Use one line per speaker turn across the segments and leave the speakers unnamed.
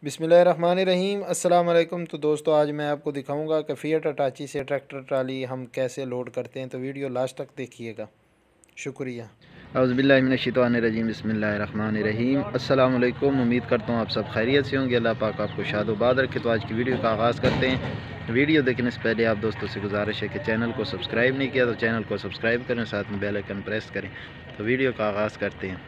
बिस्मिल्लाहिर्रहमानिर्रहीम। अस्सलाम वालेकुम। तो दोस्तों, आज मैं आपको दिखाऊंगा कि फिएट अटाची से ट्रैक्टर ट्राली हम कैसे लोड करते हैं। तो वीडियो लास्ट तक देखिएगा। शुक्रिया।
औज़ुबिल्लाहि मिनश्शैतानिर्रजीम। बिस्मिल्लाहिर्रहमानिर्रहीम। अस्सलाम वालेकुम। उम्मीद करता हूँ आप सब खैरियत से होंगे। अल्लाह पाक आपको शादोबाद रखे। तो आज की वीडियो का आगाज़ करते हैं। वीडियो देखने से पहले आप दोस्तों से गुजारिश है कि चैनल को सब्सक्राइब नहीं किया तो चैनल को सब्सक्राइब करें, साथ में बेल आइकन प्रेस करें। तो वीडियो का आगाज़ करते हैं।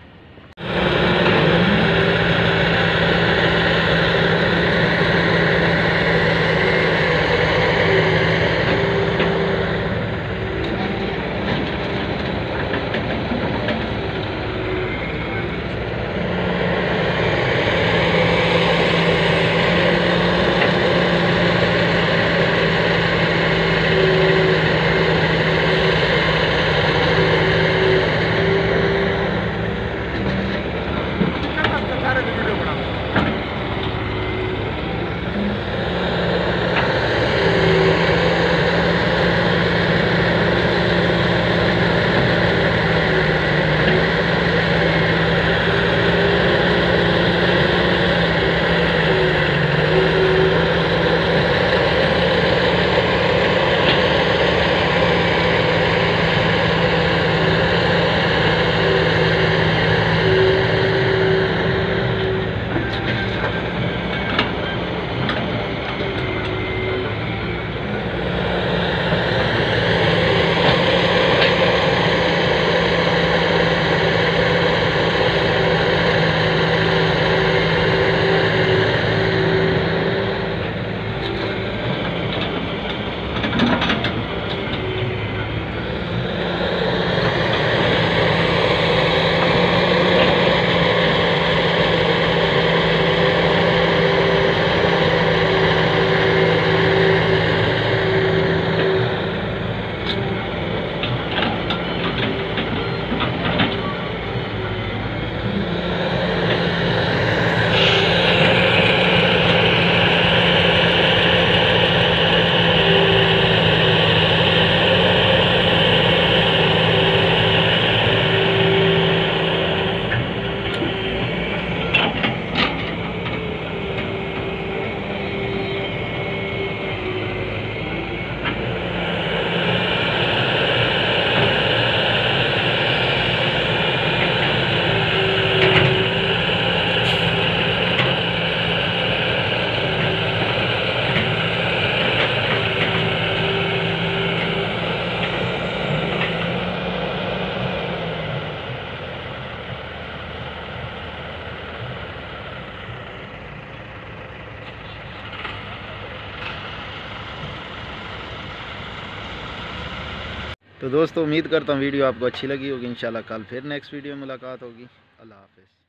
तो दोस्तों, उम्मीद करता हूँ वीडियो आपको अच्छी लगी होगी। इंशाल्लाह कल फिर नेक्स्ट वीडियो में मुलाकात होगी। अल्लाह हाफ़िज़।